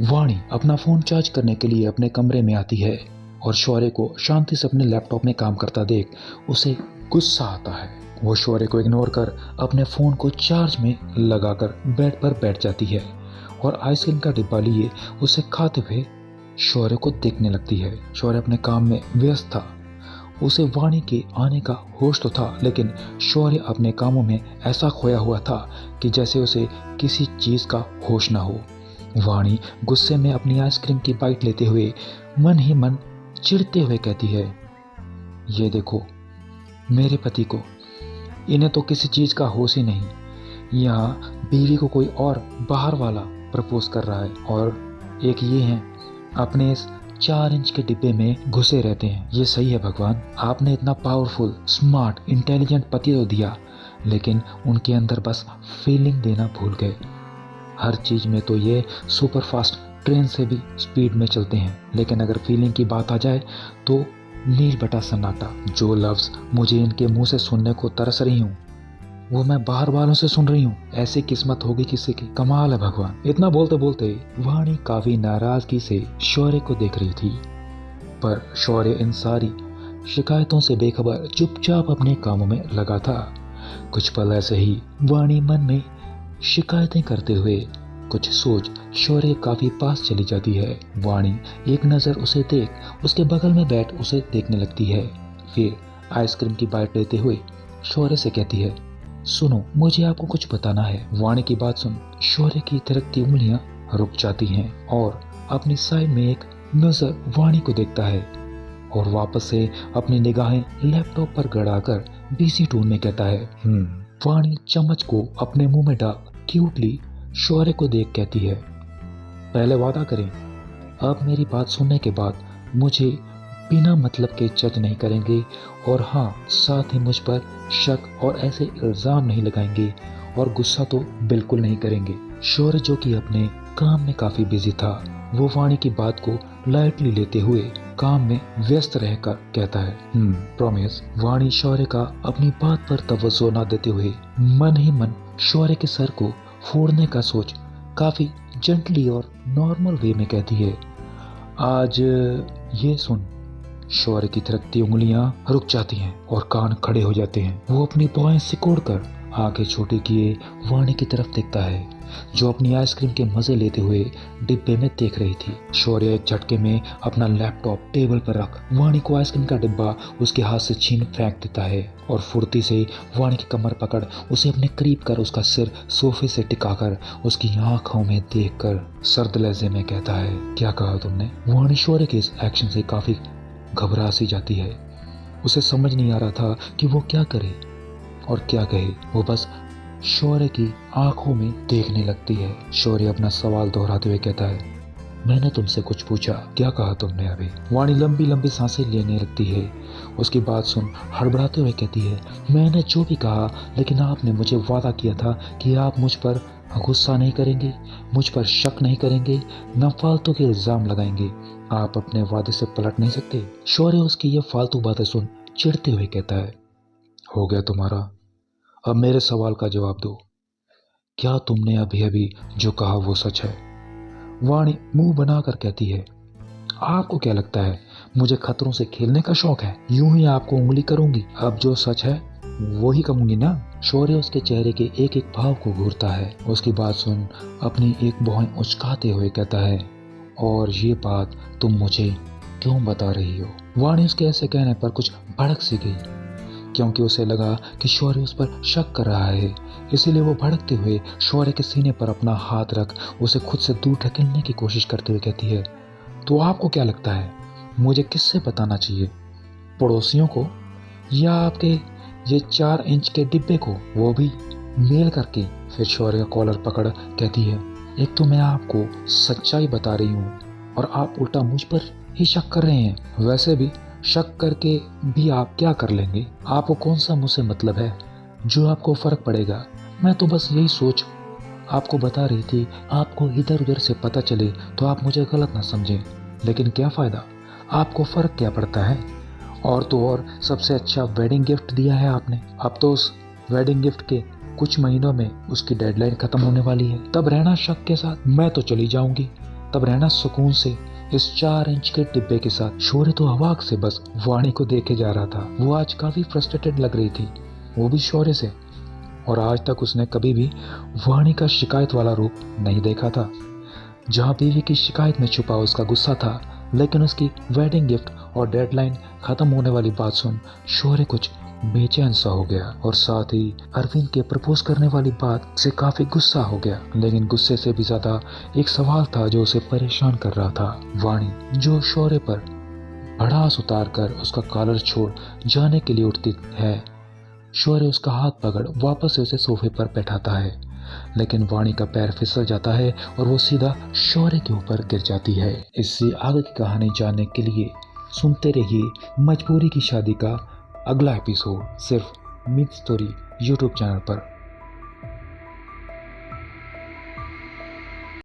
वाणी अपना phone charge करने के लिए अपने कमरे में आती है और शौर्य को शांति से अपने लैपटॉप में काम करता देख उसे गुस्सा आता है। वो शौर्य को इग्नोर कर अपने फोन को चार्ज में लगाकर बेड पर बैठ जाती है और आइसक्रीम का डिब्बा लिए उसे खाते हुए शौर्य को देखने लगती है। शौर्य अपने काम में व्यस्त था। उसे वाणी के आने का होश तो था, लेकिन शौर्य अपने कामों में ऐसा खोया हुआ था कि जैसे उसे किसी चीज का होश ना हो। वाणी गुस्से में अपनी आइसक्रीम की बाइट लेते हुए मन ही मन चिढ़ते हुए कहती है, ये देखो मेरे पति को, इन्हें तो किसी चीज का होश ही नहीं। यहाँ बीवी को कोई और बाहर वाला प्रपोज कर रहा है और एक ये हैं अपने इस 4 इंच के डिब्बे में घुसे रहते हैं। ये सही है भगवान, आपने इतना पावरफुल, स्मार्ट, इंटेलिजेंट पति तो दिया, लेकिन उनके अंदर बस फीलिंग देना भूल गए। हर चीज में तो ये सुपर फास्ट ट्रेन से भी स्पीड में चलते हैं, लेकिन अगर फीलिंग की बात आ जाए तो नील बटा सन्नाटा। जो लफ्ज मुझे इनके मुंह से सुनने को तरस रही हूँ वो मैं बाहर वालों से सुन रही हूँ। ऐसी किस्मत होगी किसी की, कमाल है भगवान। इतना बोलते बोलते वाणी काफी नाराजगी से शौर्य को देख रही थी, पर शौर्य इन सारी शिकायतों से बेखबर चुपचाप अपने कामों में लगा था। कुछ पल ऐसे ही वाणी मन में शिकायतें करते हुए कुछ सोच शौर्य काफी पास चली जाती है। वाणी एक नजर उसे देख उसके बगल में बैठ उसे देखने लगती है। फिर आइसक्रीम की बाइट लेते हुए शौर्य से कहती है, सुनो मुझे आपको कुछ बताना है। वाणी की बात सुन शौर्य की थिरकती उंगलियां रुक जाती हैं और अपनी साइड में एक नजर वाणी को देखता है और वापस से अपनी निगाहें लैपटॉप पर गड़ाकर बिजी टोन में कहता है, वाणी चम्मच को अपने मुंह में डाल क्यूटली शौर्य को देख कहती है, पहले वादा करें अब मेरी बात सुनने के बाद मुझे बिना मतलब के जज नहीं करेंगे और हाँ, साथ ही मुझ पर शक और ऐसे इल्जाम नहीं लगाएंगे और गुस्सा तो बिल्कुल नहीं करेंगे। शौर्य जो कि अपने काम में काफी बिजी था, वो वाणी की बात को लाइटली लेते हुए काम में व्यस्त रहकर कहता है, प्रॉमिस। वाणी शौर्य का अपनी बात पर तवज्जो न देते हुए मन ही मन शौर्य के सर को फोड़ने का सोच काफी जेंटली और नॉर्मल वे में कहती है, आज ये सुन। शौर्य की थिरकती उंगलियां रुक जाती हैं और कान खड़े हो जाते हैं। वो अपनी बाहें सिकोड़कर आंखें छोटी किए वाणी की तरफ देखता है, जो अपनी आइसक्रीम के मजे लेते हुए डिब्बे में देख रही थी। शौर्य एक झटके में अपना लैपटॉप टेबल पर रख वाणी को आइसक्रीम का डिब्बा उसके हाथ से छीन फेंक देता है और फुर्ती से वाणी की कमर पकड़ उसे अपने करीब कर उसका सिर सोफे से टिकाकर उसकी आंखों में देखकर सर्द लहजे में कहता है, क्या कहा तुमने? वाणी शौर्य के इस एक्शन से काफी घबरा सी जाती है। उसे समझ नहीं आ रहा था कि वो क्या करे और क्या कहे। वो बस शौर्य की आंखों में देखने लगती है। शौर्य अपना सवाल दोहराते हुए कहता है, मैंने तुमसे कुछ पूछा, क्या कहा तुमने अभी? वाणी लंबी लंबी सांसें लेने लगती है। उसकी बात सुन हड़बड़ाते हुए कहती है, मैंने जो भी कहा, लेकिन आपने मुझे वादा किया था कि आप मुझ पर गुस्सा नहीं करेंगे, मुझ पर शक नहीं करेंगे, न फालतू के इल्जाम लगाएंगे। आप अपने वादे से पलट नहीं सकते। शौर्य उसकी ये फालतू बातें सुन चिढ़ते हुए कहता है, हो गया तुम्हारा, अब मेरे सवाल का जवाब दो। क्या तुमने अभी अभी जो कहा वो सच है? वाणी मुंह बनाकर कहती है, आपको क्या लगता है मुझे खतरों से खेलने का शौक है? यूं ही आपको उंगली करूंगी, अब जो सच है वो ही कहूंगी ना। शौर्य उसके चेहरे के एक एक भाव को घूरता है। उसकी बात सुन अपनी एक बाहें उचकाते हुए कहता है, और ये बात तुम मुझे क्यों बता रही हो? वाणी उसके ऐसे कहने पर कुछ भड़क सी गई, क्योंकि उसे लगा कि शौर्य उस पर शक कर रहा है। इसीलिए वो भड़कते हुए शौर्य के सीने पर अपना हाथ रख उसे खुद से दूर ढकेलने की कोशिश करते हुए कहती है, तो आपको क्या लगता है मुझे किससे बताना चाहिए? पड़ोसियों को या आपके ये 4 इंच के डिब्बे को, वो भी मेल करके? फिर शौर्य का कॉलर पकड़ कहती है, एक तो मैं आपको सच्चाई बता रही हूँ और आप उल्टा मुझ पर ही शक कर रहे हैं। वैसे भी शक करके भी आप क्या कर लेंगे? आपको कौन सा मुझसे मतलब है जो आपको फर्क पड़ेगा? मैं तो बस यही सोच आपको बता रही थी, आपको इधर उधर से पता चले तो आप मुझे गलत ना समझें, लेकिन क्या फायदा, आपको फर्क क्या पड़ता है? और तो और सबसे अच्छा वेडिंग गिफ्ट दिया है आपने। अब तो उस वेडिंग गिफ्ट के कुछ महीनों में उसकी डेडलाइन खत्म होने वाली है, तब रहना शक के साथ। मैं तो चली जाऊंगी, तब रहना सुकून से इस 4 इंच के डिब्बे के साथ। शौर्य तो अवाक से बस वाणी को देखे जा रहा था। वो आज काफी फ्रस्ट्रेटेड लग रही थी, वो भी शौर्य से। और आज तक उसने कभी भी वाणी का शिकायत वाला रूप नहीं देखा था। जहाँ बीवी की शिकायत में छुपा उसका गुस्सा था, लेकिन उसकी वेडिंग गिफ्ट और डेडलाइन खत्म होने वाली बात सुन शौर्य कुछ बेचैन सा हो गया। और साथ ही अरविंद के प्रपोज करने वाली बात से काफी गुस्सा हो गया। लेकिन गुस्से से भी ज्यादा एक सवाल था जो उसे परेशान कर रहा था। वाणी जो शौर्य पर भड़ास उतार कर उसका कॉलर छोड़ जाने के लिए उठती है। शौर्य उसका हाथ पकड़ वापस से उसे सोफे पर बैठाता है, लेकिन वाणी का पैर फिसल जाता है और वो सीधा शौर्य के ऊपर गिर जाती है। इससे आगे की कहानी जानने के लिए सुनते रहिए मजबूरी की शादी का अगला एपिसोड सिर्फ मिथ स्टोरी यूट्यूब चैनल पर।